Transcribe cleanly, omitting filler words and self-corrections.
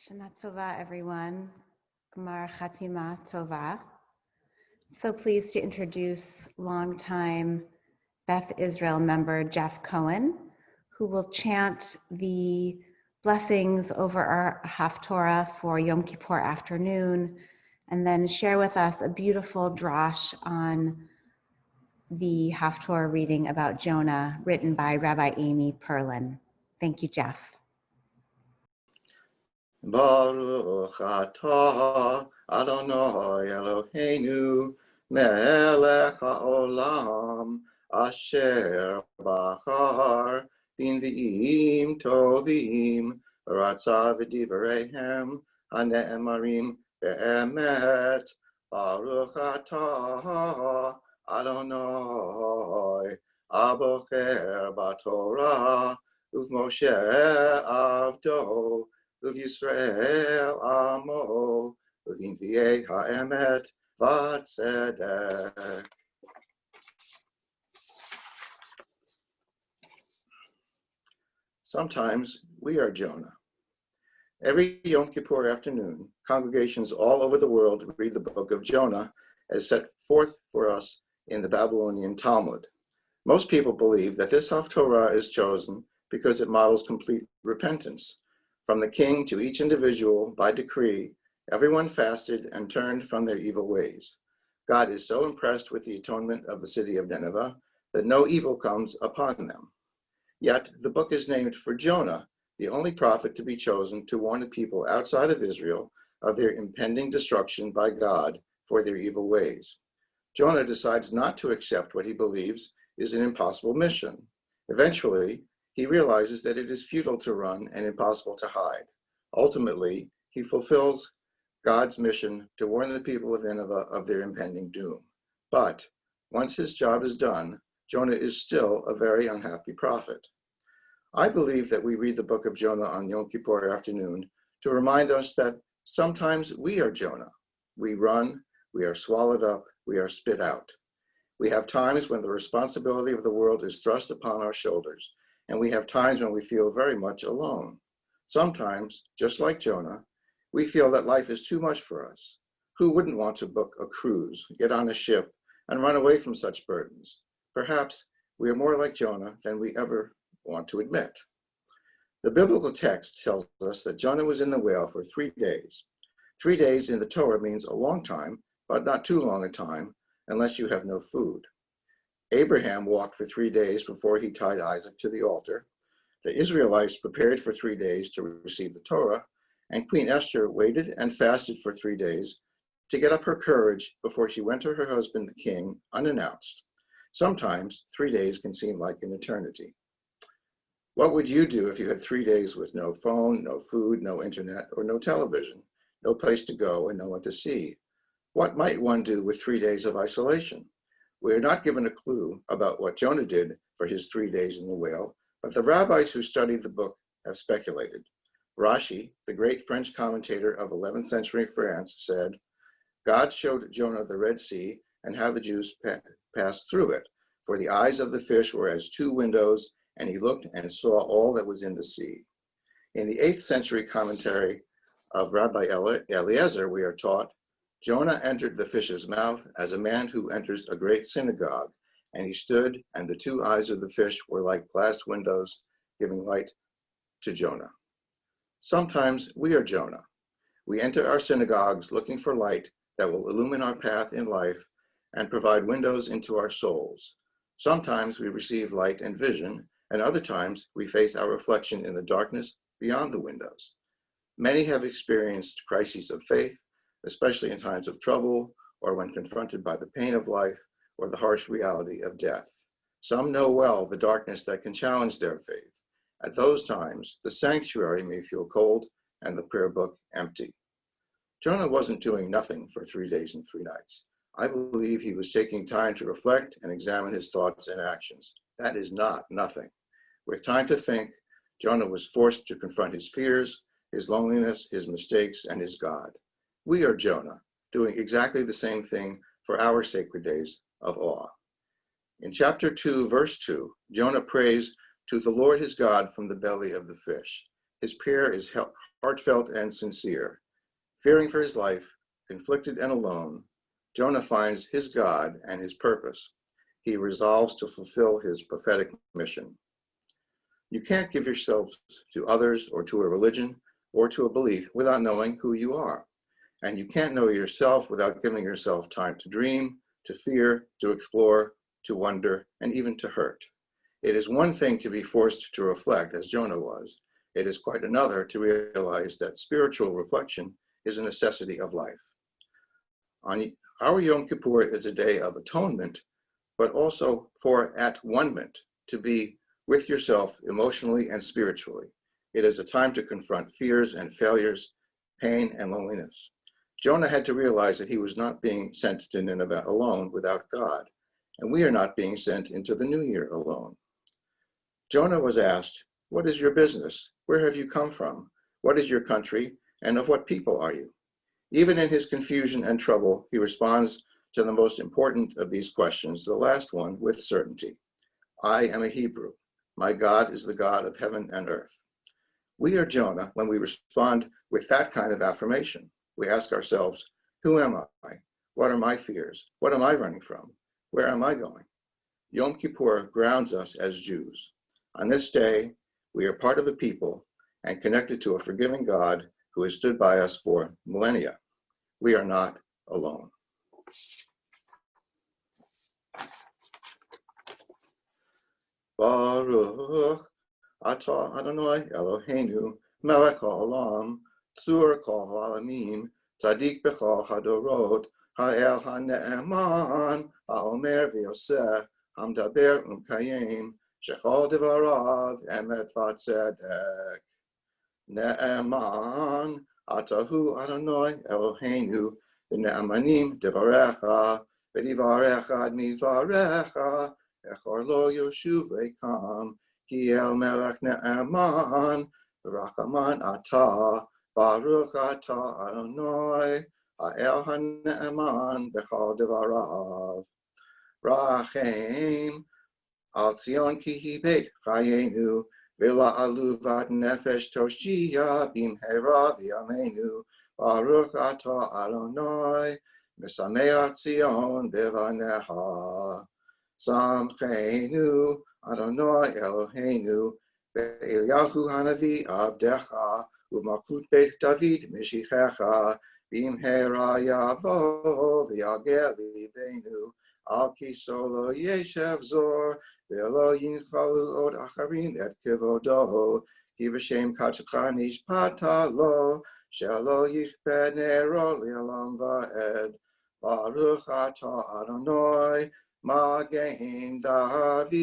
Shana Tova, everyone. Gemar Chatima Tova. So pleased to introduce longtime Beth Israel member Jeff Cohen, who will chant the blessings over our Haftarah for Yom Kippur afternoon, and then share with us a beautiful drash on the Haftarah reading about Jonah, written by Rabbi Amy Perlin. Thank you, Jeff. Baruch atah Adonai Eloheinu melech haolam asher bachar b'nvi'im tovim ratza v'divreihem hane'emarim be'emet. Baruch atah Adonai abocher b'Torah uv'Moshe avdo of Yisrael Amo, of Inviei Ha'emet V'Tzedek. Sometimes we are Jonah. Every Yom Kippur afternoon, congregations all over the world read the book of Jonah as set forth for us in the Babylonian Talmud. Most people believe that this Haftarah is chosen because it models complete repentance. From the king to each individual, by decree, everyone fasted and turned from their evil ways. God is so impressed with the atonement of the city of Nineveh that no evil comes upon them. Yet the book is named for Jonah, the only prophet to be chosen to warn the people outside of Israel of their impending destruction by God for their evil ways. Jonah decides not to accept what he believes is an impossible mission. Eventually, he realizes that it is futile to run and impossible to hide. Ultimately, he fulfills God's mission to warn the people of Nineveh of their impending doom. But once his job is done, Jonah is still a very unhappy prophet. I believe that we read the book of Jonah on Yom Kippur afternoon to remind us that sometimes we are Jonah. We run, we are swallowed up, we are spit out. We have times when the responsibility of the world is thrust upon our shoulders, and we have times when we feel very much alone. Sometimes, just like Jonah, we feel that life is too much for us. Who wouldn't want to book a cruise, get on a ship, and run away from such burdens? Perhaps we are more like Jonah than we ever want to admit. The biblical text tells us that Jonah was in the whale for 3 days. 3 days in the Torah means a long time, but not too long a time, unless you have no food. Abraham walked for 3 days before he tied Isaac to the altar. The Israelites prepared for 3 days to receive the Torah, and Queen Esther waited and fasted for 3 days to get up her courage before she went to her husband, the king, unannounced. Sometimes 3 days can seem like an eternity. What would you do if you had 3 days with no phone, no food, no internet, or no television, no place to go, and no one to see? What might one do with 3 days of isolation? We are not given a clue about what Jonah did for his 3 days in the whale, but the rabbis who studied the book have speculated. Rashi, the great French commentator of 11th century France, said, God showed Jonah the Red Sea and how the Jews passed through it, for the eyes of the fish were as 2 windows, and he looked and saw all that was in the sea. In the 8th century commentary of Rabbi Eliezer, we are taught, Jonah entered the fish's mouth as a man who enters a great synagogue, and he stood, and the 2 eyes of the fish were like glass windows, giving light to Jonah. Sometimes we are Jonah. We enter our synagogues looking for light that will illumine our path in life and provide windows into our souls. Sometimes we receive light and vision, and other times we face our reflection in the darkness beyond the windows. Many have experienced crises of faith, especially in times of trouble or when confronted by the pain of life or the harsh reality of death. Some know well the darkness that can challenge their faith. At those times, the sanctuary may feel cold and the prayer book empty. Jonah wasn't doing nothing for 3 days and 3 nights. I believe he was taking time to reflect and examine his thoughts and actions. That is not nothing. With time to think, Jonah was forced to confront his fears, his loneliness, his mistakes, and his God. We are Jonah, doing exactly the same thing for our sacred days of awe. In chapter 2, verse 2, Jonah prays to the Lord his God from the belly of the fish. His prayer is heartfelt and sincere. Fearing for his life, conflicted and alone, Jonah finds his God and his purpose. He resolves to fulfill his prophetic mission. You can't give yourself to others or to a religion or to a belief without knowing who you are. And you can't know yourself without giving yourself time to dream, to fear, to explore, to wonder, and even to hurt. It is one thing to be forced to reflect, as Jonah was. It is quite another to realize that spiritual reflection is a necessity of life. Our Yom Kippur is a day of atonement, but also for at-one-ment, to be with yourself emotionally and spiritually. It is a time to confront fears and failures, pain and loneliness. Jonah had to realize that he was not being sent to Nineveh alone without God, and we are not being sent into the new year alone. Jonah was asked, "What is your business? Where have you come from? What is your country? And of what people are you?" Even in his confusion and trouble, he responds to the most important of these questions, the last one, with certainty. I am a Hebrew. My God is the God of heaven and earth. We are Jonah when we respond with that kind of affirmation. We ask ourselves, who am I? What are my fears? What am I running from? Where am I going? Yom Kippur grounds us as Jews. On this day, we are part of a people and connected to a forgiving God who has stood by us for millennia. We are not alone. Baruch atah Adonai Eloheinu melech haolam tzur kol ha'alamim tzadik b'chol hadorot ha'el ha'ne'eman ha'omer v'yoseh hamdaber u'mkayem shechol devarav emet v'tzedek. Ne'eman atahu Adonai Eloheinu v'ne'emanim devarecha v'divarecha midvarecha echor lo yoshuv rekam ki el melech ne'eman v'rachaman atah baruch atah Adonai ha'el ha'ne'eman b'chol devarav rachem al Tzion ki hi beit chayenu v'la aluvat nefesh toshia bimhera v'yameinu baruch atah Adonai mesameach Tzion b'vanecha samchenu Adonai Eloheinu ve'Eliyahu hanavi avdecha u'malchut beit David mishichecha bimhera yavo v'yagel libeinu al kiso lo yeshev zor ve'lo yinchalu od acharim et kivodo ki v'shem katzcha nishpata lo shelo yichpeh nero li'olam va'ed baruch atah Adonai Magen David.